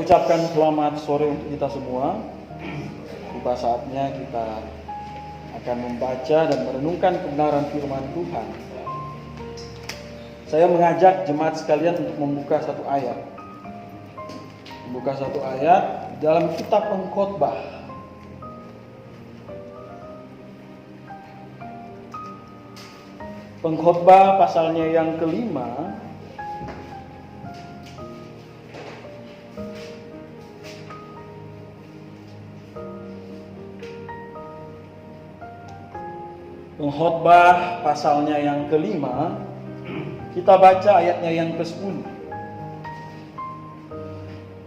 ucapkan selamat sore untuk kita semua. Tiba saatnya kita akan membaca dan merenungkan kebenaran firman Tuhan. Saya mengajak jemaat sekalian untuk membuka satu ayat. Membuka satu ayat dalam kitab Pengkhotbah. Pengkhotbah pasalnya yang kelima. Pengkhotbah pasalnya yang kelima, kita baca ayatnya yang ke-10.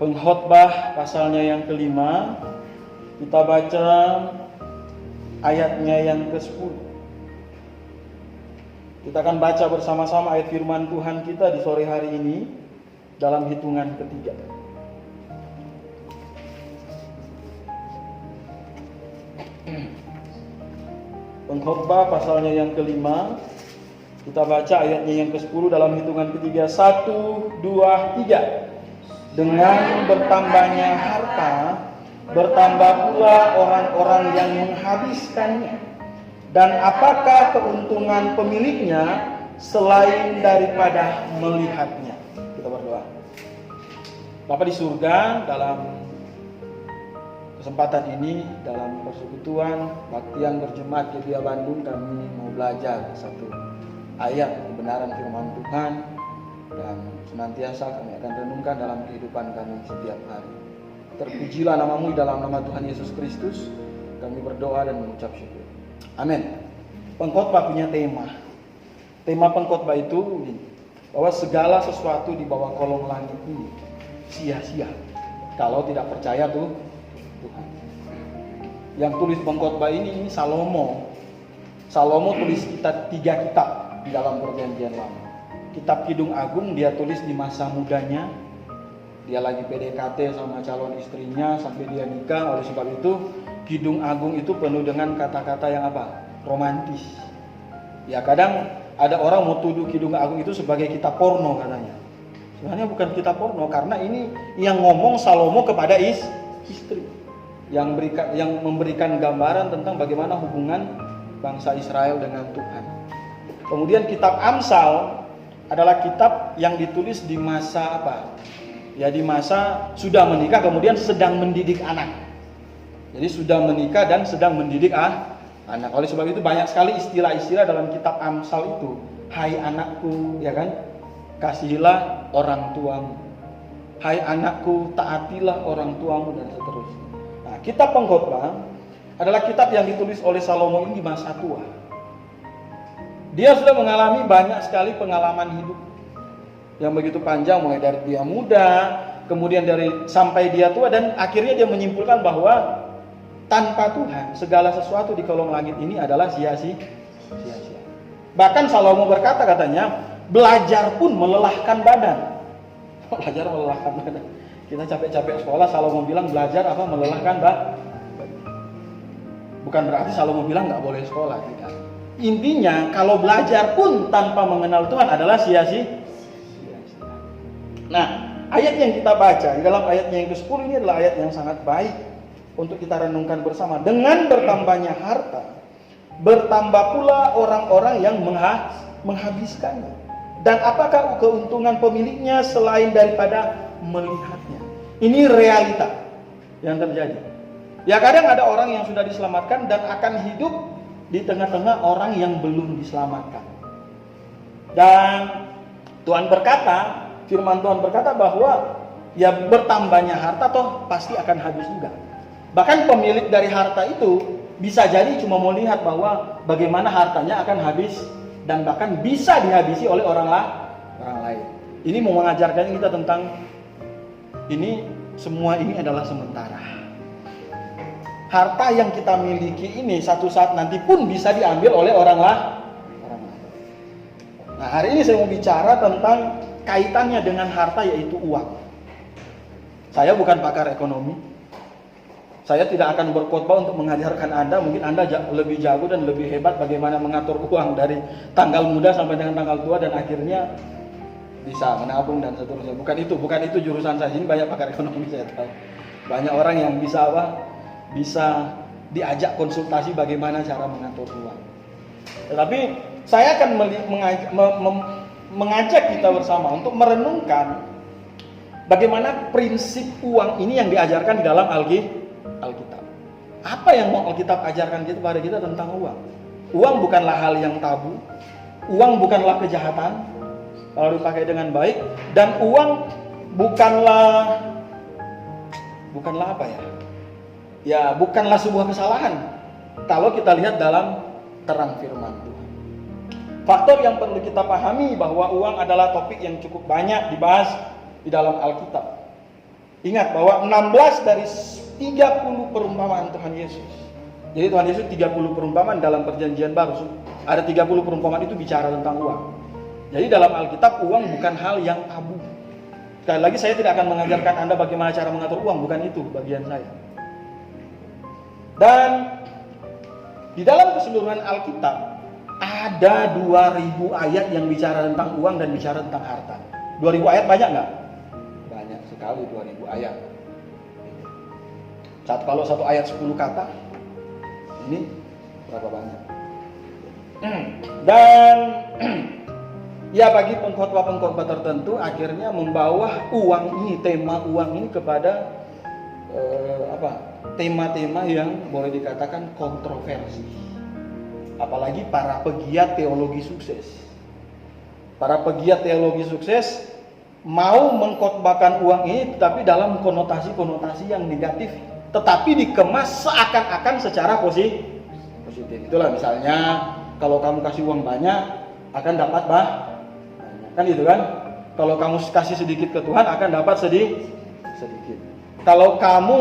Pengkhotbah pasalnya yang kelima, kita baca ayatnya yang ke-10. Kita akan baca bersama-sama ayat firman Tuhan kita di sore hari ini dalam hitungan ketiga. Pengkhotbah pasalnya yang kelima, kita baca ayatnya yang ke-10 dalam hitungan ketiga. 1, 2, 3. Dengan bertambahnya harta, bertambah pula orang-orang yang menghabiskannya. Dan apakah keuntungan pemiliknya selain daripada melihatnya? Kita berdoa. Bapa di surga, dalam kesempatan ini, dalam persekutuan Baktian Berjemaat GBA Bandung, kami mau belajar satu ayat kebenaran firman Tuhan, dan senantiasa kami akan renungkan dalam kehidupan kami setiap hari. Terpujilah namamu dalam nama Tuhan Yesus Kristus. Kami berdoa dan mengucap syukur. Amin. Pengkhotbah punya tema. Tema pengkhotbah itu bahwa segala sesuatu di bawah kolong langit ini sia-sia kalau tidak percaya Tuhan. Yang tulis pengkhotbah ini Salomo. Salomo tulis 3 kitab di dalam Perjanjian Lama. Kitab Kidung Agung dia tulis di masa mudanya. Dia lagi PDKT sama calon istrinya sampai dia nikah. Oleh sebab itu Kidung Agung itu penuh dengan kata-kata yang apa? Romantis. Ya kadang ada orang mau tuduh Kidung Agung itu sebagai kitab porno katanya. Sebenarnya bukan kitab porno, karena ini yang ngomong Salomo kepada istri. Yang memberikan gambaran tentang bagaimana hubungan bangsa Israel dengan Tuhan. Kemudian kitab Amsal adalah kitab yang ditulis di masa apa? Ya di masa sudah menikah kemudian sedang mendidik anak. Jadi sudah menikah dan sedang mendidik anak. Oleh sebab itu banyak sekali istilah-istilah dalam kitab Amsal itu. Hai anakku, ya kan? Kasihilah orang tuamu. Hai anakku, taatilah orang tuamu, dan seterusnya. Nah, kitab Pengkhotbah adalah kitab yang ditulis oleh Salomo ini di masa tua. Dia sudah mengalami banyak sekali pengalaman hidup yang begitu panjang, mulai dari dia muda, kemudian sampai dia tua, dan akhirnya dia menyimpulkan bahwa tanpa Tuhan segala sesuatu di kolong langit ini adalah sia-sia. Bahkan Salomo berkata katanya, belajar pun melelahkan badan. Belajar melelahkan badan. Kita capek-capek sekolah, Salomo bilang belajar apa melelahkan badan. Bukan berarti Salomo bilang nggak boleh sekolah, tidak. Intinya kalau belajar pun tanpa mengenal Tuhan adalah sia-sia. Nah, ayat yang kita baca di dalam ayatnya yang ke-10 ini adalah ayat yang sangat baik untuk kita renungkan bersama. Dengan bertambahnya harta, bertambah pula orang-orang yang menghabiskannya. Dan apakah keuntungan pemiliknya selain daripada melihatnya? Ini realita yang terjadi. Ya kadang ada orang yang sudah diselamatkan dan akan hidup di tengah-tengah orang yang belum diselamatkan. Dan Tuhan berkata, firman Tuhan berkata bahwa ya bertambahnya harta toh pasti akan habis juga. Bahkan pemilik dari harta itu bisa jadi cuma mau lihat bahwa bagaimana hartanya akan habis dan bahkan bisa dihabisi oleh orang lain. Ini mau mengajarkan kita tentang ini, semua ini adalah sementara. Harta yang kita miliki ini satu saat nanti pun bisa diambil oleh orang lain. Nah, hari ini saya mau bicara tentang kaitannya dengan harta, yaitu uang. Saya bukan pakar ekonomi. Saya tidak akan berkhotbah untuk mengajarkan Anda. Mungkin Anda lebih jago dan lebih hebat bagaimana mengatur uang dari tanggal muda sampai dengan tanggal tua, dan akhirnya bisa menabung dan seterusnya. Bukan itu jurusan saya. Ini banyak pakar ekonomi saya tahu. Banyak orang yang bisa bisa diajak konsultasi bagaimana cara mengatur uang. Tetapi saya akan mengajak kita bersama untuk merenungkan bagaimana prinsip uang ini yang diajarkan di dalam Alkitab. Apa yang mau Alkitab ajarkan kepada kita tentang uang? Uang bukanlah hal yang tabu. Uang bukanlah kejahatan kalau dipakai dengan baik, dan uang bukanlah apa ya? Ya, bukanlah sebuah kesalahan kalau kita lihat dalam terang firman Tuhan. Faktor yang perlu kita pahami bahwa uang adalah topik yang cukup banyak dibahas di dalam Alkitab. Ingat bahwa 16 dari 30 perumpamaan Tuhan Yesus. Jadi Tuhan Yesus 30 perumpamaan dalam perjanjian baru. Ada 30 perumpamaan itu bicara tentang uang. Jadi dalam Alkitab uang bukan hal yang tabu. Sekali lagi saya tidak akan mengajarkan Anda bagaimana cara mengatur uang, bukan itu bagian saya. Dan di dalam keseluruhan Alkitab ada 2000 ayat yang bicara tentang uang dan bicara tentang harta. 2000 ayat banyak nggak? Banyak sekali 2000 ayat. Kalau satu ayat 10 kata, ini berapa banyak? Dan ya bagi pengkhotbah tertentu akhirnya membawa uang ini, tema uang ini kepada tema-tema yang boleh dikatakan kontroversi. Apalagi para pegiat teologi sukses. Para pegiat teologi sukses mau mengkhotbahkan uang ini tetapi dalam konotasi-konotasi yang negatif, tetapi dikemas seakan-akan secara positif. Itulah misalnya kalau kamu kasih uang banyak akan dapat banyak. Kan gitu kan? Kalau kamu kasih sedikit ke Tuhan akan dapat sedikit. Kalau kamu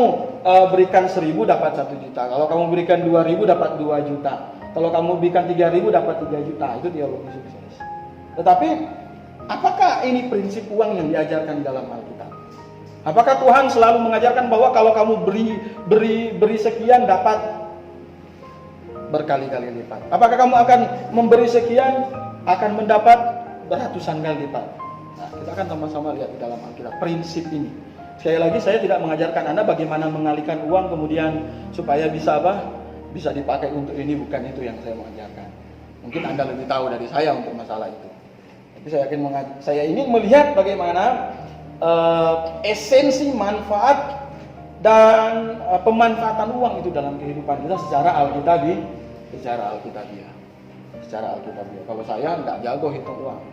berikan 1.000 dapat 1 juta. Kalau kamu berikan 2.000 dapat 2 juta. Kalau kamu berikan 3.000 dapat 3 juta. Itu teologi sukses. Tetapi apakah ini prinsip uang yang diajarkan dalam Alkitab? Apakah Tuhan selalu mengajarkan bahwa kalau kamu beri sekian dapat berkali-kali lipat? Apakah kamu akan memberi sekian akan mendapat beratusan kali lipat? Nah, kita akan sama-sama lihat di dalam Alkitab prinsip ini. Sekali lagi saya tidak mengajarkan Anda bagaimana mengalihkan uang kemudian supaya bisa bisa dipakai untuk ini, bukan itu yang saya mengajarkan. Mungkin Anda lebih tahu dari saya untuk masalah itu. Tapi saya ingin melihat bagaimana esensi manfaat dan pemanfaatan uang itu dalam kehidupan kita secara Alkitabiah. Secara Alkitabiah. Kalau saya nggak jago hitung uang,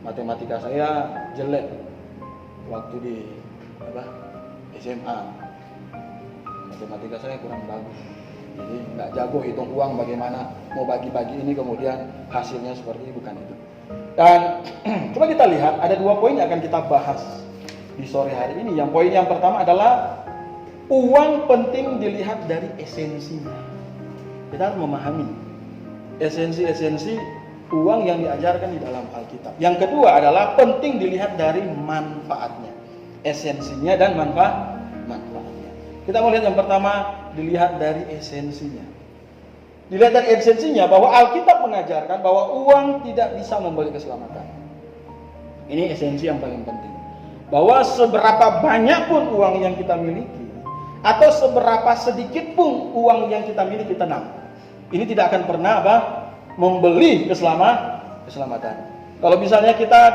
matematika saya jelek waktu di SMA. Matematika saya kurang bagus, jadi nggak jago hitung uang bagaimana mau bagi-bagi ini kemudian hasilnya seperti ini, bukan itu. Dan coba kita lihat ada 2 poin yang akan kita bahas di sore hari ini. Yang poin yang pertama adalah uang penting dilihat dari esensinya. Kita harus memahami esensi uang yang diajarkan di dalam Alkitab. Yang kedua adalah penting dilihat dari manfaatnya, esensinya dan manfaatnya. Kita mau lihat yang pertama, dilihat dari esensinya. Dilihat dari esensinya bahwa Alkitab mengajarkan bahwa uang tidak bisa membeli keselamatan. Ini esensi yang paling penting. Bahwa seberapa banyak pun uang yang kita miliki, atau seberapa sedikit pun uang yang kita miliki, tenang, ini tidak akan pernah membeli keselamatan. Kalau misalnya kita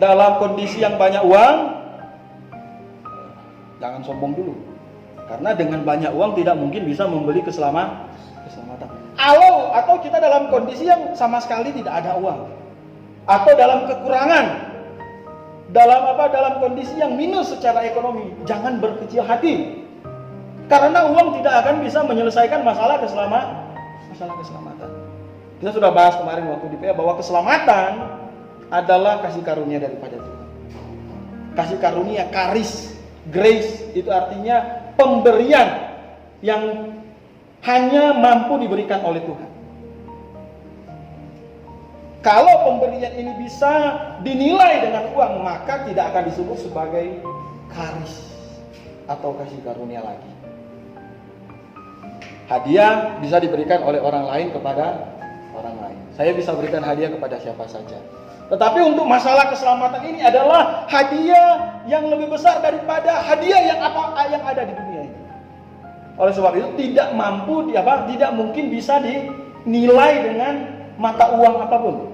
dalam kondisi yang banyak uang, jangan sombong dulu. Karena dengan banyak uang tidak mungkin bisa membeli keselamatan. Atau kita dalam kondisi yang sama sekali tidak ada uang, atau dalam kekurangan, dalam kondisi yang minus secara ekonomi, jangan berkecil hati. Karena uang tidak akan bisa menyelesaikan masalah keselamatan. Kita sudah bahas kemarin waktu di PA bahwa keselamatan adalah kasih karunia daripada Tuhan. Kasih karunia, grace itu artinya pemberian yang hanya mampu diberikan oleh Tuhan. Kalau pemberian ini bisa dinilai dengan uang, maka tidak akan disebut sebagai karis atau kasih karunia lagi. Hadiah bisa diberikan oleh orang lain kepada orang lain. Saya bisa berikan hadiah kepada siapa saja. Tetapi untuk masalah keselamatan ini adalah hadiah yang lebih besar daripada hadiah yang ada di dunia ini. Oleh sebab itu tidak mungkin bisa dinilai dengan mata uang apapun.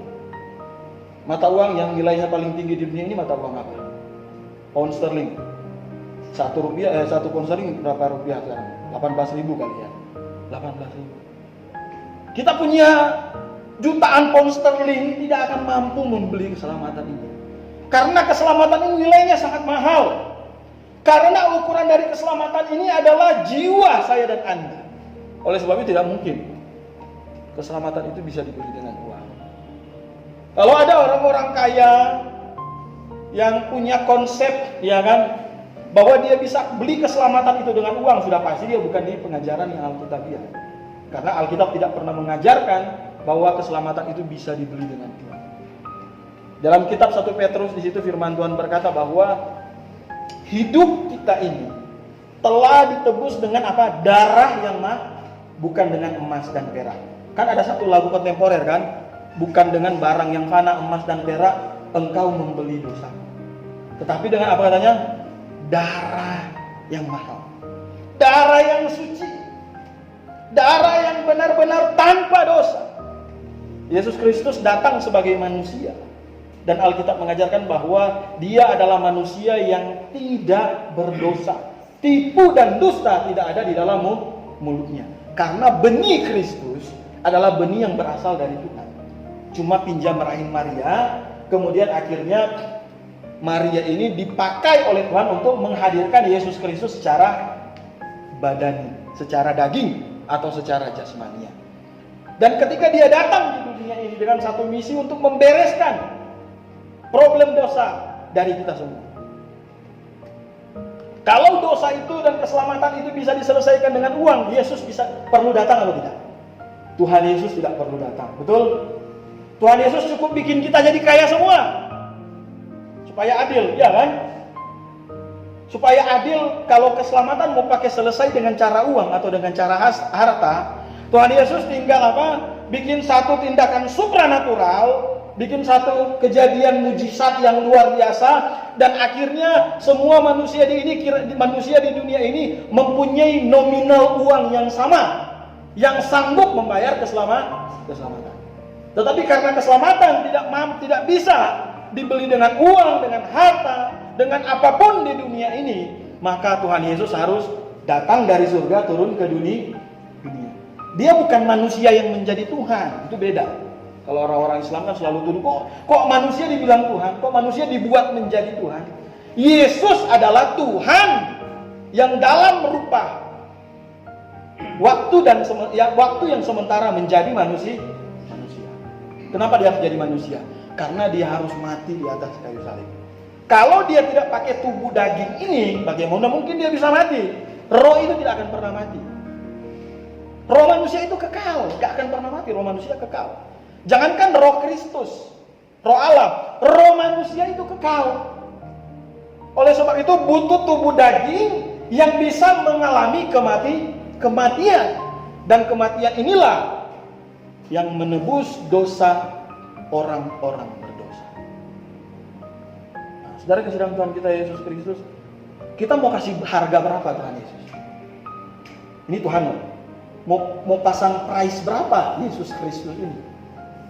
Mata uang yang nilainya paling tinggi di dunia ini mata uang apa? Pound sterling. 1 pound sterling berapa rupiah sekarang? 18.000 kali ya. 18.000. Kita punya jutaan pound sterling tidak akan mampu membeli keselamatan ini. Karena keselamatan ini nilainya sangat mahal. Karena ukuran dari keselamatan ini adalah jiwa saya dan Anda. Oleh sebab itu tidak mungkin keselamatan itu bisa dibeli dengan uang. Kalau ada orang-orang kaya yang punya konsep, ya kan, bahwa dia bisa beli keselamatan itu dengan uang, sudah pasti dia bukan di pengajaran yang Alkitabiah. Karena Alkitab tidak pernah mengajarkan bahwa keselamatan itu bisa dibeli dengan uang. Dalam kitab 1 Petrus di situ firman Tuhan berkata bahwa hidup kita ini telah ditebus dengan apa? Darah yang bukan dengan emas dan perak. Kan ada satu lagu kontemporer kan? Bukan dengan barang yang fana, emas dan perak engkau membeli dosa. Tetapi dengan apa katanya? Darah yang mahal. Darah yang suci. Darah yang benar-benar tanpa dosa. Yesus Kristus datang sebagai manusia. Dan Alkitab mengajarkan bahwa dia adalah manusia yang tidak berdosa. Tipu dan dusta tidak ada di dalam mulutnya. Karena benih Kristus adalah benih yang berasal dari Tuhan. Cuma pinjam rahim Maria, kemudian akhirnya Maria ini dipakai oleh Tuhan untuk menghadirkan Yesus Kristus secara badani, secara daging atau secara jasmania. Dan ketika dia datang di dunia ini dengan satu misi untuk membereskan problem dosa dari kita semua. Kalau dosa itu dan keselamatan itu bisa diselesaikan dengan uang, Yesus perlu datang atau tidak? Tuhan Yesus tidak perlu datang, betul? Tuhan Yesus cukup bikin kita jadi kaya semua supaya adil, ya kan? Supaya adil, kalau keselamatan mau pakai selesai dengan cara uang atau dengan cara harta, Tuhan Yesus tinggal bikin satu tindakan supranatural, bikin satu kejadian mujizat yang luar biasa, dan akhirnya semua manusia di dunia ini mempunyai nominal uang yang sama, yang sanggup membayar keselamatan. Tetapi karena keselamatan tidak bisa dibeli dengan uang, dengan harta, dengan apapun di dunia ini, maka Tuhan Yesus harus datang dari surga turun ke dunia. Dia bukan manusia yang menjadi Tuhan, itu beda. Kalau orang-orang Islam kan selalu tuduh, kok manusia dibilang Tuhan, kok manusia dibuat menjadi Tuhan. Yesus adalah Tuhan yang dalam rupa waktu yang sementara menjadi manusia. Kenapa dia harus jadi manusia? Karena dia harus mati di atas kayu salib. Kalau dia tidak pakai tubuh daging ini, bagaimana mungkin dia bisa mati? Roh itu tidak akan pernah mati. Roh manusia itu kekal, gak akan pernah mati. Roh manusia kekal. Jangankan roh Kristus, roh Allah, roh manusia itu kekal. Oleh sebab itu butuh tubuh daging yang bisa mengalami kematian. Dan kematian inilah yang menebus dosa orang-orang berdosa. Nah, saudara kesayangan Tuhan kita Yesus Kristus, kita mau kasih harga berapa Tuhan Yesus? Ini Tuhan mau pasang price berapa Yesus Kristus ini,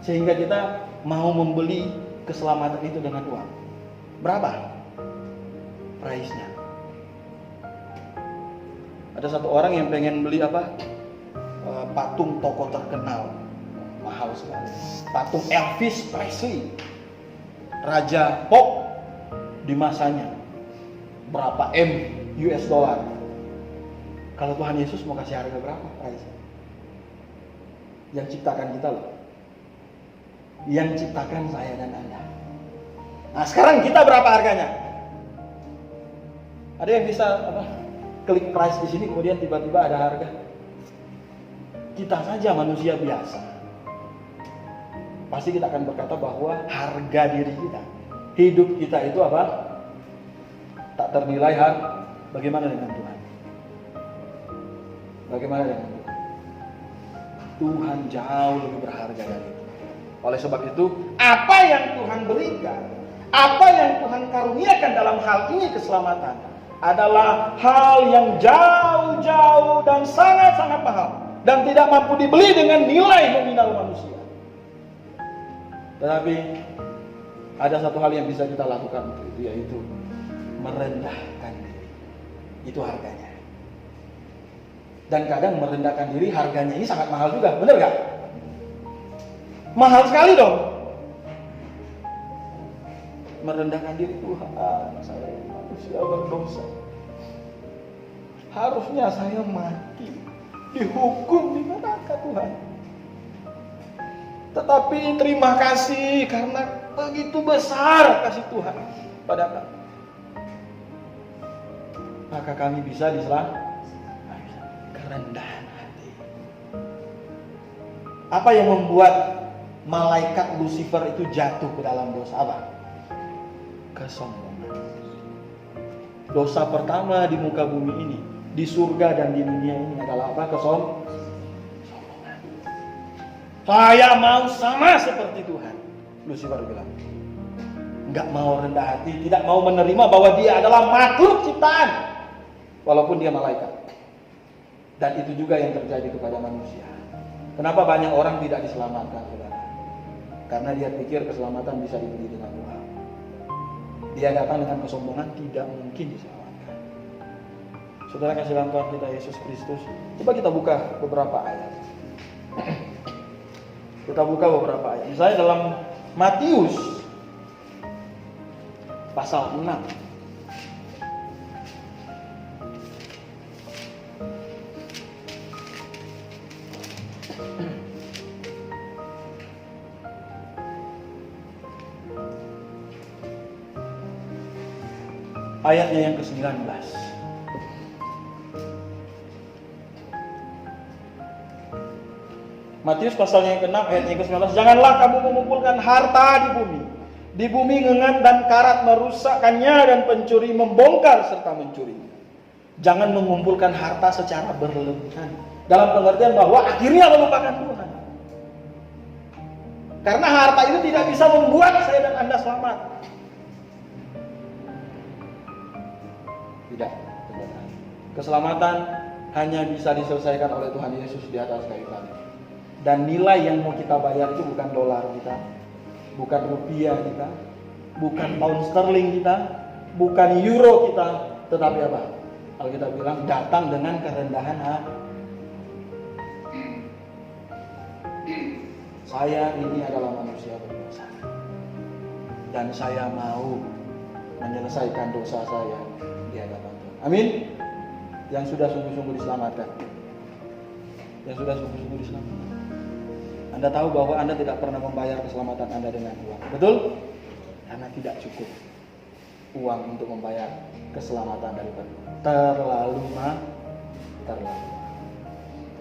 sehingga kita mau membeli keselamatan itu dengan uang. Berapa price-nya? Ada satu orang yang pengen beli patung tokoh terkenal, mahal sekali. Patung Elvis Presley, Raja Pop di masanya, berapa US dollar. Kalau Tuhan Yesus mau kasih harga berapa price? Yang ciptakan kita loh, yang ciptakan saya dan Anda. Nah sekarang kita berapa harganya? Ada yang bisa klik price di sini kemudian tiba-tiba ada harga? Kita saja manusia biasa, pasti kita akan berkata bahwa harga diri kita, hidup kita itu tak ternilai. Bagaimana dengan Tuhan? Bagaimana dengan Tuhan? Tuhan jauh lebih berharga dari Oleh sebab itu, apa yang Tuhan berikan, apa yang Tuhan karuniakan dalam hal ini keselamatan adalah hal yang jauh-jauh dan sangat-sangat mahal dan tidak mampu dibeli dengan nilai nominal manusia. Tetapi ada satu hal yang bisa kita lakukan untuk itu, yaitu merendahkan diri. Itu harganya. Dan kadang merendahkan diri harganya ini sangat mahal juga, benar gak? Mahal sekali dong. Merendahkan diri, Tuhan, saya manusia berdosa. Harusnya saya mati, dihukum di neraka Tuhan. Tetapi terima kasih karena begitu besar kasih Tuhan pada kami. Maka kami bisa diselamatkan. Kerendahan hati. Apa yang membuat malaikat Lucifer itu jatuh ke dalam dosa apa? Kesombongan. Dosa pertama di muka bumi ini, di surga dan di dunia ini adalah apa? Kesombongan. Saya mau sama seperti Tuhan, Lucifer bilang. Enggak mau rendah hati, tidak mau menerima bahwa dia adalah makhluk ciptaan, walaupun dia malaikat. Dan itu juga yang terjadi kepada manusia. Kenapa banyak orang tidak diselamatkan, saudara? Karena dia pikir keselamatan bisa dibeli dengan uang. Dia datang dengan kesombongan, tidak mungkin diselamatkan. Saudara kasih dalam Tuhan kita Yesus Kristus. Coba kita buka beberapa ayat. Kita buka beberapa ayat. Misalnya dalam Matius pasal 6. Ayatnya yang ke-19. Matius pasalnya yang ke-6 ayatnya yang ke-19. Janganlah kamu mengumpulkan harta di bumi. Di bumi ngengat dan karat merusakkannya dan pencuri membongkar serta mencuri. Jangan mengumpulkan harta secara berlebihan. Dalam pengertian bahwa akhirnya melupakan Tuhan. Karena harta itu tidak bisa membuat saya dan Anda selamat. Tidak. Keselamatan hanya bisa diselesaikan oleh Tuhan Yesus di atas kayu salib. Dan nilai yang mau kita bayar itu bukan dolar kita, bukan rupiah kita, bukan pound sterling kita, bukan euro kita, tetapi apa? Kalau kita bilang datang dengan kerendahan hati. Saya ini adalah manusia berdosa, dan saya mau menyelesaikan dosa saya di hadapan Tuhan. Amin. Yang sudah sungguh-sungguh diselamatkan. Yang sudah sungguh-sungguh diselamatkan. Anda tahu bahwa Anda tidak pernah membayar keselamatan Anda dengan uang. Betul? Karena tidak cukup uang untuk membayar keselamatan daripada terlalu mahal.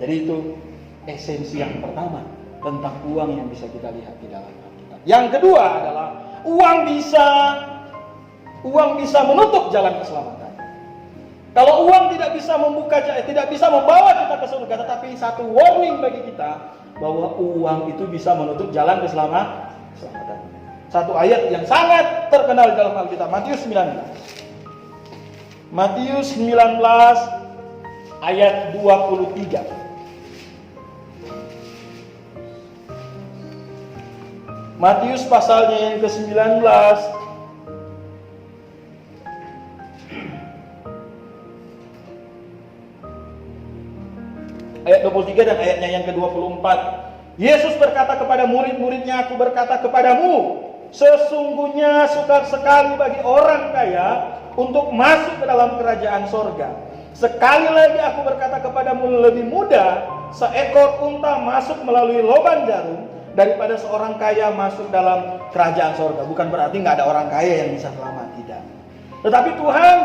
Jadi itu esensi yang pertama tentang uang yang bisa kita lihat di dalam Alkitab. Yang kedua adalah uang bisa menutup jalan keselamatan. Kalau uang tidak bisa membawa kita ke surga, tetapi satu warning bagi kita bahwa uang itu bisa menutup jalan keselamatan. Satu ayat yang sangat terkenal di dalam Alkitab, Matius 19. Matius 19 ayat 23. Matius pasalnya yang ke-19 ayat 23 dan ayatnya yang ke-24. Yesus berkata kepada murid-muridnya, aku berkata kepadamu, sesungguhnya sukar sekali bagi orang kaya untuk masuk ke dalam kerajaan sorga. Sekali lagi aku berkata kepadamu, lebih mudah seekor unta masuk melalui lubang jarum daripada seorang kaya masuk dalam kerajaan sorga. Bukan berarti nggak ada orang kaya yang bisa selamat, tidak. Tetapi Tuhan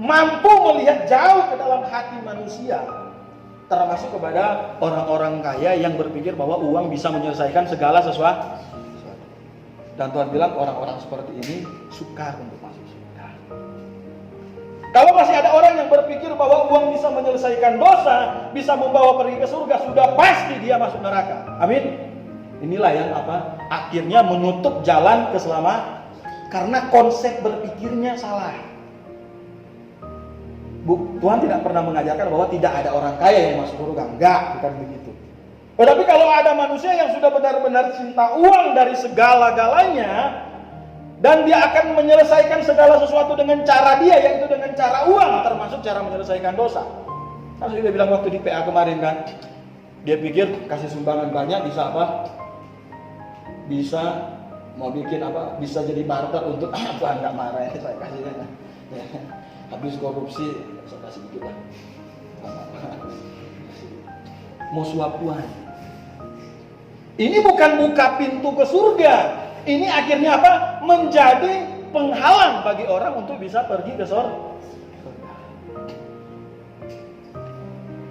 mampu melihat jauh ke dalam hati manusia, termasuk kepada orang-orang kaya yang berpikir bahwa uang bisa menyelesaikan segala sesuatu. Dan Tuhan bilang orang-orang seperti ini sukar untuk masuk surga. Kalau masih ada orang yang berpikir bahwa uang bisa menyelesaikan dosa, bisa membawa pergi ke surga, sudah pasti dia masuk neraka. Amin. Inilah yang akhirnya menutup jalan keselamatan karena konsep berpikirnya salah. Tuhan tidak pernah mengajarkan bahwa tidak ada orang kaya yang masuk surga. Enggak, bukan begitu. Tetapi kalau ada manusia yang sudah benar-benar cinta uang dari segala-galanya, dan dia akan menyelesaikan segala sesuatu dengan cara dia, yaitu dengan cara uang, termasuk cara menyelesaikan dosa. Kan dia bilang waktu di PA kemarin kan, dia pikir kasih sumbangan banyak bisa bisa mau bikin bisa jadi barter untuk Tuhan nggak marah ya, saya kasih ya. Habis korupsi saya kasih dikit lah. Mau suap Tuhan. Ini bukan buka pintu ke surga. Ini akhirnya menjadi penghalang bagi orang untuk bisa pergi ke surga.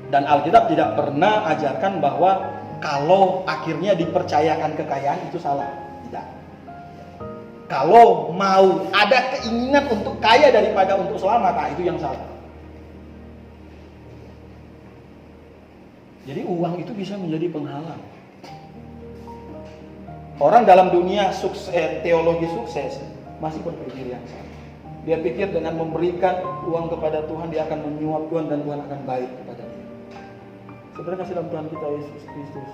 Dan Alkitab tidak pernah ajarkan bahwa kalau akhirnya dipercayakan kekayaan itu salah. Tidak. Kalau mau ada keinginan untuk kaya daripada untuk selamat, itu yang salah. Jadi uang itu bisa menjadi penghalang. Orang dalam dunia teologi sukses masih berpikir yang sama. Dia pikir dengan memberikan uang kepada Tuhan, dia akan menyuap Tuhan dan Tuhan akan baik kepada dia. Sebenarnya kasih dalam Tuhan kita Yesus Kristus.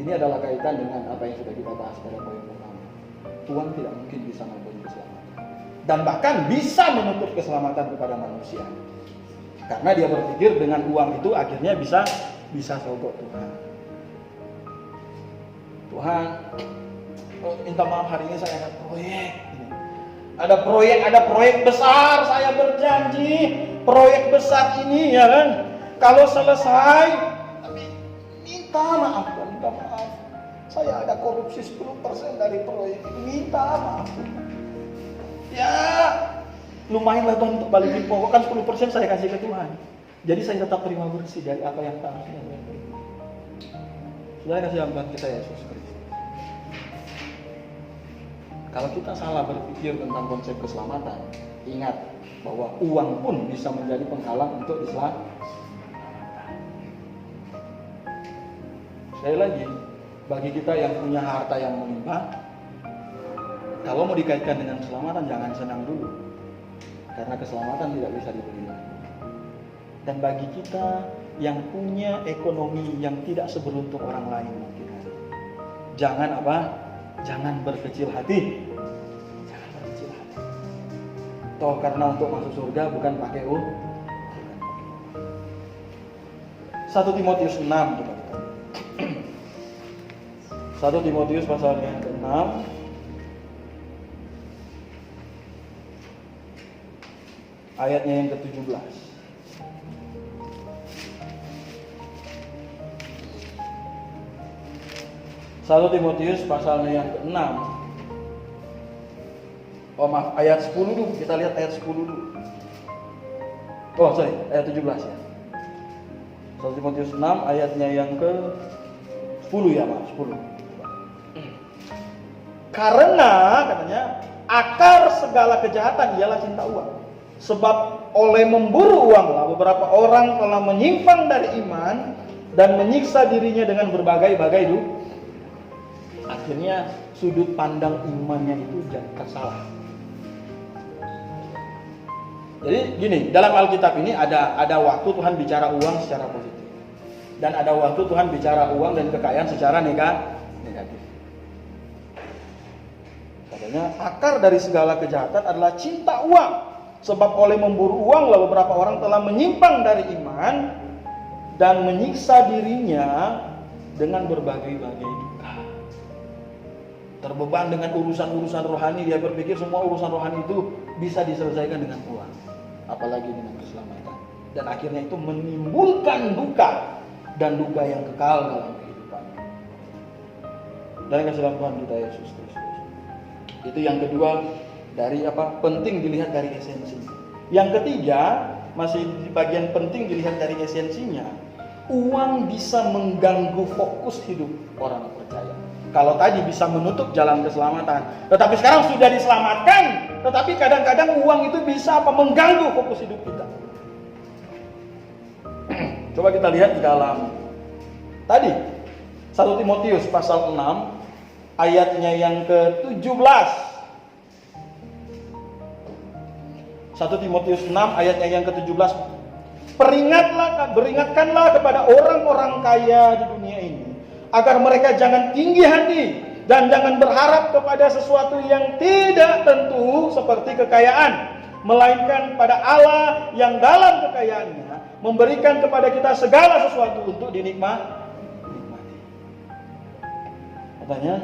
Ini adalah kaitan dengan apa yang sudah kita bahas pada poin pertama. Tuhan tidak mungkin bisa memberi keselamatan. Dan bahkan bisa menutup keselamatan kepada manusia. Karena dia berpikir dengan uang itu akhirnya bisa sogok Tuhan. Tuhan, minta maaf hari ini saya ada proyek besar, saya berjanji proyek besar ini ya kan. Kalau selesai, tapi minta maaf. Saya ada korupsi 10% dari proyek ini, minta maaf. Ya, lumayan lah Tuhan untuk balikin pokok kan 10% saya kasih ke Tuhan. Jadi saya tetap terima bersih dari apa yang harusnya saya terima. Saudara kasih dalam Tuhan kita Yesus Kristus. Kalau kita salah berpikir tentang konsep keselamatan, ingat bahwa uang pun bisa menjadi penghalang untuk Islam. Sekali lagi, bagi kita yang punya harta yang melimpah, kalau mau dikaitkan dengan keselamatan jangan senang dulu, karena keselamatan tidak bisa dibeli lagi. Dan bagi kita yang punya ekonomi yang tidak seberuntung orang lain mungkin, jangan berkecil hati. Jangan berkecil hati. Toh karena untuk masuk surga bukan pakai uang. 1 Timotius 6 coba kita. 1 Timotius pasal yang ke-6 ayatnya yang ke-17. 1 Timotius pasalnya yang ke-6. Ayat 10 dulu, kita lihat ayat 10 dulu. Ayat 17 ya. 1 Timotius 6 ayatnya yang ke-10 ya, 10. Karena katanya akar segala kejahatan ialah cinta uang. Sebab oleh memburu uanglah beberapa orang telah menyimpang dari iman dan menyiksa dirinya dengan berbagai-bagai dosa. Akhirnya sudut pandang imannya itu tersalah. Jadi gini, dalam Alkitab ini ada waktu Tuhan bicara uang secara positif, dan ada waktu Tuhan bicara uang dan kekayaan secara negatif. Katanya akar dari segala kejahatan adalah cinta uang. Sebab oleh memburu uanglah beberapa orang telah menyimpang dari iman dan menyiksa dirinya dengan berbagai-bagai duka. Terbeban dengan urusan-urusan rohani, dia berpikir semua urusan rohani itu bisa diselesaikan dengan uang, apalagi dengan keselamatan. Dan akhirnya itu menimbulkan duka, dan duka yang kekal dalam kehidupan. Dan kasih Tuhan kita Yesus Kristus. Itu yang kedua, dari penting dilihat dari esensinya. Yang ketiga, masih di bagian penting dilihat dari esensinya. Uang bisa mengganggu fokus hidup orang percaya. Kalau tadi bisa menutup jalan keselamatan, tetapi sekarang sudah diselamatkan, tetapi kadang-kadang uang itu bisa mengganggu fokus hidup kita. Coba kita lihat di dalam tadi 1 Timotius pasal 6 ayatnya yang ke-17. 1 Timotius 6 ayatnya yang ke-17. Peringatkanlah kepada orang-orang kaya di dunia ini agar mereka jangan tinggi hati dan jangan berharap kepada sesuatu yang tidak tentu seperti kekayaan, melainkan pada Allah yang dalam kekayaannya memberikan kepada kita segala sesuatu untuk dinikmati. Katanya,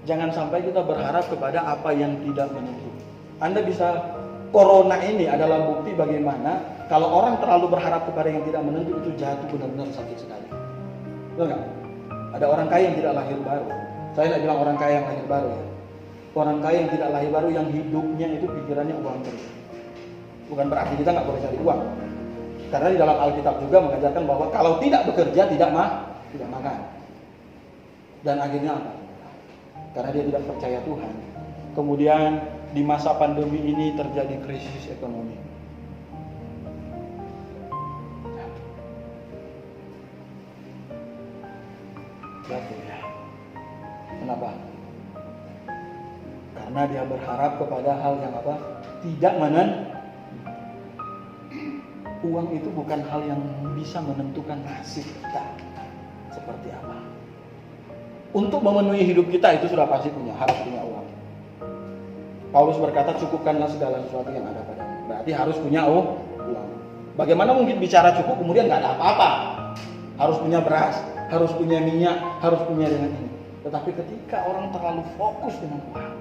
jangan sampai kita berharap kepada apa yang tidak menentu. Anda bisa, corona ini adalah bukti bagaimana kalau orang terlalu berharap kepada yang tidak menentu itu jatuh benar-benar sakit sekali. Betul nggak? Ada orang kaya yang tidak lahir baru. Saya tidak bilang orang kaya yang lahir baru ya. Orang kaya yang tidak lahir baru yang hidupnya itu pikirannya uang terus. Bukan berarti kita nggak boleh cari uang. Karena di dalam Alkitab juga mengajarkan bahwa kalau tidak bekerja tidak makan. Dan akhirnya apa? Karena dia tidak percaya Tuhan. Kemudian di masa pandemi ini terjadi krisis ekonomi. Jatuh ya. Kenapa? Karena dia berharap kepada hal yang apa? Tidak Uang itu bukan hal yang bisa menentukan nasib kita seperti apa. Untuk memenuhi hidup kita itu sudah pasti harus punya uang. Paulus berkata, cukupkanlah segala sesuatu yang ada padamu. Berarti harus punya uang. Bagaimana mungkin bicara cukup kemudian nggak ada apa-apa? Harus punya beras, harus punya minyak, harus punya dengan ini. Tetapi ketika orang terlalu fokus dengan uang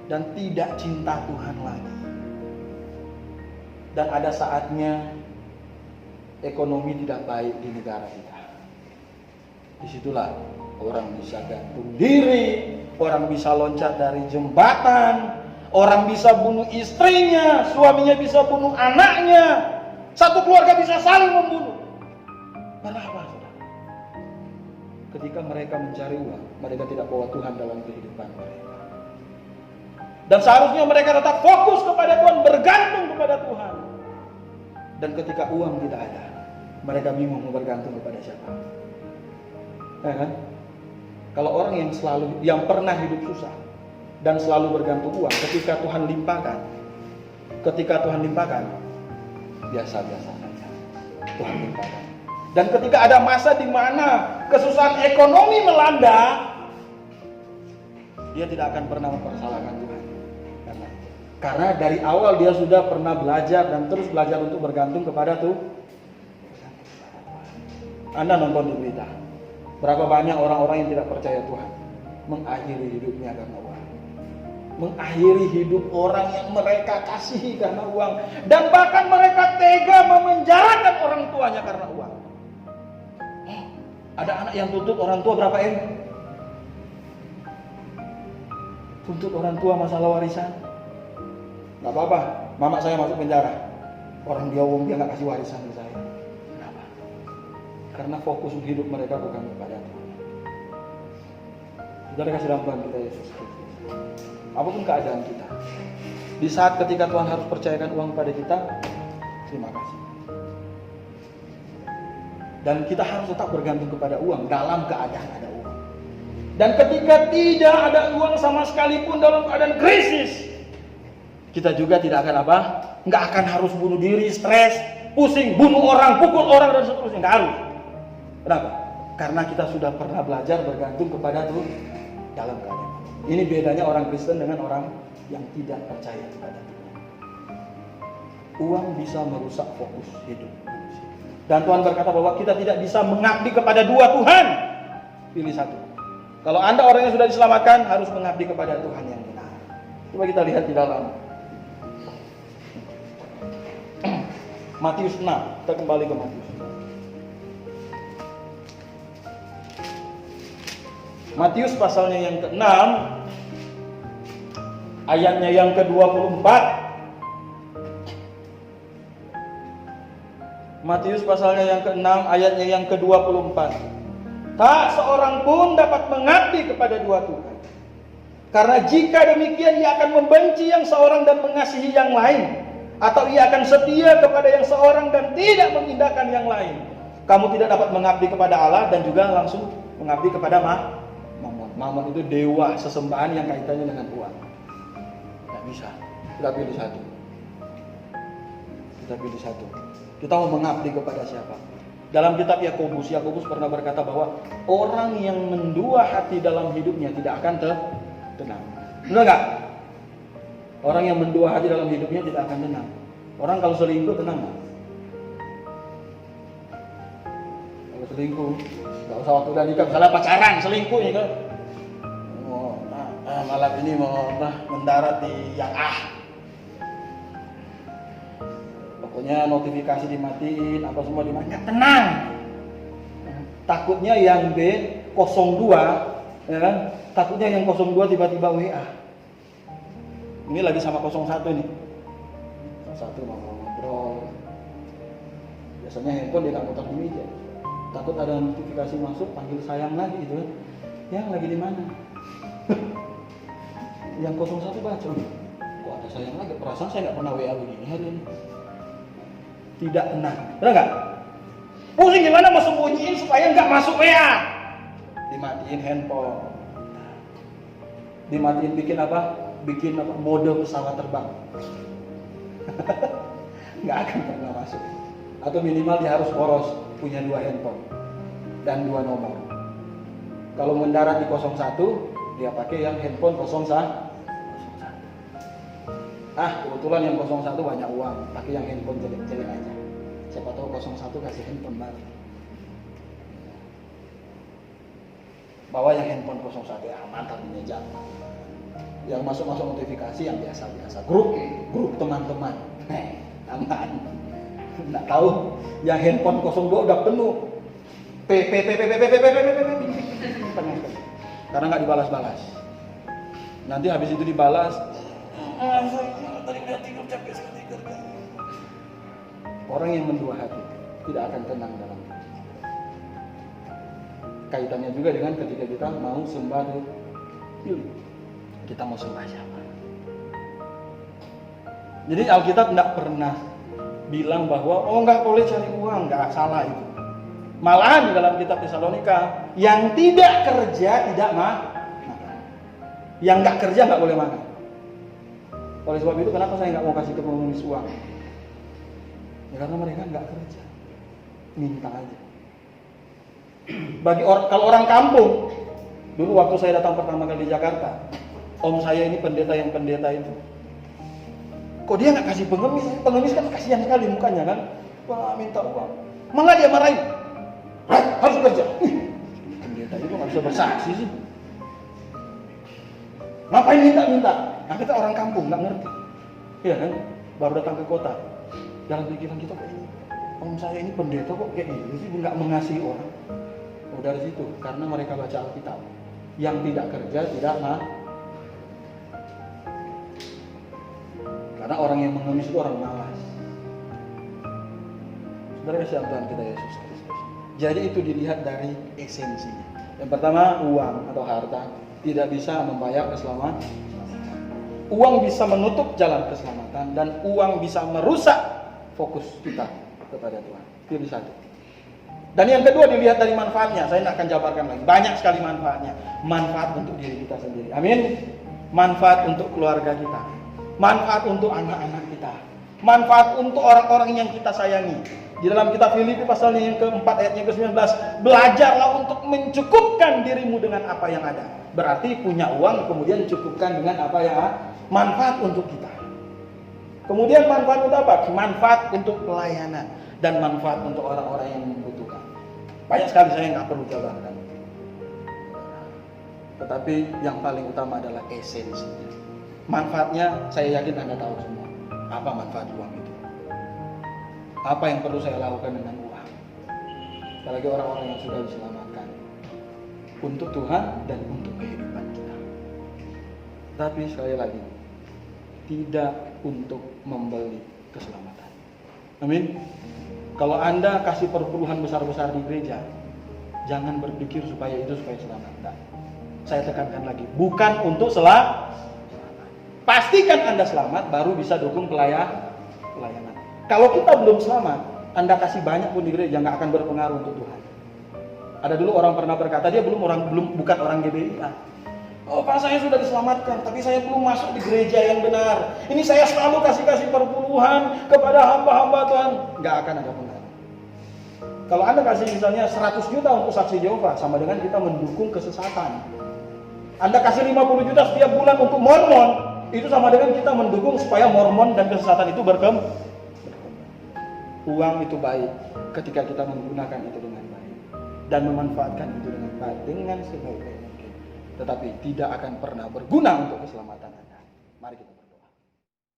dan tidak cinta Tuhan lagi, dan ada saatnya ekonomi tidak baik di negara kita, disitulah orang bisa gantung diri, orang bisa loncat dari jembatan, orang bisa bunuh istrinya, suaminya bisa bunuh anaknya, satu keluarga bisa saling membunuh. Kenapa, saudara? Ketika mereka mencari uang, mereka tidak bawa Tuhan dalam kehidupan mereka. Dan seharusnya mereka tetap fokus kepada Tuhan, bergantung kepada Tuhan. Dan ketika uang tidak ada, mereka bingung mau bergantung kepada siapa. Ya kan? Kalau orang yang pernah hidup susah dan selalu bergantung uang, ketika Tuhan limpahkan, biasa-biasa saja. Tuhan limpahkan. Dan ketika ada masa di mana kesusahan ekonomi melanda, dia tidak akan pernah mempersalahkan Tuhan. Karena dari awal dia sudah pernah belajar dan terus belajar untuk bergantung kepada Tuhan. Anda nonton di berita, berapa banyak orang-orang yang tidak percaya Tuhan mengakhiri hidupnya karena uang. Mengakhiri hidup orang yang mereka kasihi karena uang. Dan bahkan mereka tega memenjarakan orang tuanya karena uang. Ada anak yang tuntut orang tua berapa M? Tuntut orang tua masalah warisan. Gak apa-apa, mama saya masuk penjara. Orang dia gak kasih warisan ke saya. Kenapa? Karena fokus hidup mereka bukan kepada Tuhan. Saudara kasih dalam Tuhan kita Yesus Kristus. Apapun keadaan kita, di saat ketika Tuhan harus percayakan uang pada kita, terima kasih. Dan kita harus tetap bergantung kepada uang dalam keadaan ada uang. Dan ketika tidak ada uang sama sekalipun dalam keadaan krisis, kita juga tidak akan apa? Nggak akan harus bunuh diri, stres, pusing, bunuh orang, pukul orang dan seterusnya. Nggak harus. Kenapa? Karena kita sudah pernah belajar bergantung kepada Tuhan dalam keadaan. Ini bedanya orang Kristen dengan orang yang tidak percaya kepada Tuhan. Uang bisa merusak fokus hidup. Dan Tuhan berkata bahwa kita tidak bisa mengabdi kepada dua Tuhan. Pilih satu. Kalau Anda orang yang sudah diselamatkan, harus mengabdi kepada Tuhan yang benar. Coba kita lihat di dalam Matius 6. Kita kembali ke Matius 6. Matius pasalnya yang ke-6, ayatnya yang ke-24. Matius pasalnya yang ke-6, ayatnya yang ke-24. Tak seorang pun dapat mengabdi kepada dua Tuhan. Karena jika demikian ia akan membenci yang seorang dan mengasihi yang lain, atau ia akan setia kepada yang seorang dan tidak mengindahkan yang lain. Kamu tidak dapat mengabdi kepada Allah dan juga langsung mengabdi kepada Mammon. Mammon itu dewa sesembahan yang kaitannya dengan uang. Nggak bisa. Kita pilih satu. Kita mau mengabdi kepada siapa? Dalam kitab Yakobus pernah berkata bahwa orang yang mendua hati dalam hidupnya tidak akan tenang. Benar nggak? Orang yang mendua hati dalam hidupnya tidak akan tenang. Orang kalau selingkuh tenang nggak? Kalau selingkuh, nggak usah waktu udah nikah, misalnya pacaran, selingkuh ya kan? Malam ini mau mendarat di yang A. Pokoknya notifikasi dimatiin, apa semua dimatiin, tenang. Takutnya yang B02, ya kan? Takutnya yang 02 tiba-tiba WA. Ini lagi sama 01 nih. 01 mau ngobrol. Biasanya handphone dia nggak muter di meja. Takut ada notifikasi masuk, panggil sayang lagi gitu kan. Yang lagi di mana? Yang 01 baca. Kok ada sayang lagi? Perasaan saya nggak pernah WA begini hari ini. Tidak tenang, benar nggak? Pusing gimana mau sembunyiin supaya nggak masuk WA? Dimatiin handphone. Dimatiin bikin apa? Mode pesawat terbang. Nggak akan pernah masuk. Atau minimal dia harus boros, punya 2 handphone dan 2 nomor. Kalau mendarat di 01, dia pakai yang handphone 01. Kebetulan yang 01 banyak uang, pakai yang handphone jelek-jelek aja. Siapa tahu 01 kasih handphone baru. Bawa yang handphone 01, mantap di meja. Yang masuk notifikasi yang biasa-biasa. Grup teman-teman. Aman. Nggak tahu yang handphone 02 udah penuh. Karena nggak dibalas-balas. Nanti habis itu dibalas. Orang yang mendua hati tidak akan tenang dalam hidup. Kaitannya juga dengan ketika kita mau sembah pilih. Kita mau sembah siapa? Jadi Alkitab tidak pernah bilang bahwa nggak boleh cari uang, nggak salah itu. Malahan di dalam kitab Tesalonika, yang tidak kerja tidak makan. Yang nggak kerja nggak boleh makan. Oleh sebab itu kenapa saya nggak mau kasih ke pengemis uang? Ya karena mereka nggak kerja, minta aja. Kalau orang kampung, dulu waktu saya datang pertama kali di Jakarta, om saya ini pendeta itu. Kok dia nggak kasih pengemis? Pengemis kan kasihan sekali mukanya kan, wah minta uang. Malah dia marahin, harus kerja. Pendeta itu nggak bisa bersaksi sih. Ngapain minta? Nah kita orang kampung nggak ngerti, ya kan? Baru datang ke kota, dalam pikiran kita kok ini, om saya ini pendeta kok kayak ini sih nggak mengasihi orang. Dari situ, karena mereka baca Alkitab, yang tidak kerja tidak karena orang yang mengemis itu orang malas. Saudara kasihan Tuhan kita Yesus Kristus. Jadi itu dilihat dari esensinya. Yang pertama, uang atau harta tidak bisa membayar keselamatan. Uang bisa menutup jalan keselamatan dan uang bisa merusak fokus kita kepada Tuhan. Pilih satu. Dan yang kedua dilihat dari manfaatnya. Saya tidak akan jabarkan lagi. Banyak sekali manfaatnya. Manfaat untuk diri kita sendiri. Amin. Manfaat untuk keluarga kita. Manfaat untuk anak-anak kita. Manfaat untuk orang-orang yang kita sayangi. Di dalam kitab Filipi pasal yang keempat ayatnya ke-19. Belajarlah untuk mencukupkan dirimu dengan apa yang ada. Berarti punya uang kemudian cukupkan dengan apa yang ada. Manfaat untuk kita. Kemudian manfaat untuk apa? Manfaat untuk pelayanan. Dan manfaat untuk orang-orang yang membutuhkan. Banyak sekali saya nggak perlu jabarkan. Tetapi yang paling utama adalah esensinya. Manfaatnya saya yakin Anda tahu semua. Apa manfaat uang itu? Apa yang perlu saya lakukan dengan uang? Apalagi orang-orang yang sudah diselamatkan. Untuk Tuhan dan untuk kehidupan kita. Tapi sekali lagi, tidak untuk membeli keselamatan. Amin. Kalau Anda kasih perpuluhan besar-besar di gereja, jangan berpikir supaya selamat. Nah, saya tekankan lagi, bukan untuk selamat. Pastikan Anda selamat, baru bisa dukung pelayanan. Kalau kita belum selamat, Anda kasih banyak pun di gereja nggak akan berpengaruh untuk Tuhan. Ada dulu orang pernah berkata, dia bukan orang GBI. Oh Pak, saya sudah diselamatkan, tapi saya belum masuk di gereja yang benar. Ini saya selalu kasih perpuluhan kepada hamba-hamba Tuhan. Nggak akan ada pengaruh. Kalau Anda kasih misalnya 100 juta untuk saksi Yehova, sama dengan kita mendukung kesesatan. Anda kasih 50 juta setiap bulan untuk Mormon, itu sama dengan kita mendukung supaya Mormon dan kesesatan itu berkembang. Uang itu baik ketika kita menggunakan itu dengan baik dan memanfaatkan itu dengan baik, dengan sebaik-baiknya. Tetapi tidak akan pernah berguna untuk keselamatan Anda. Mari kita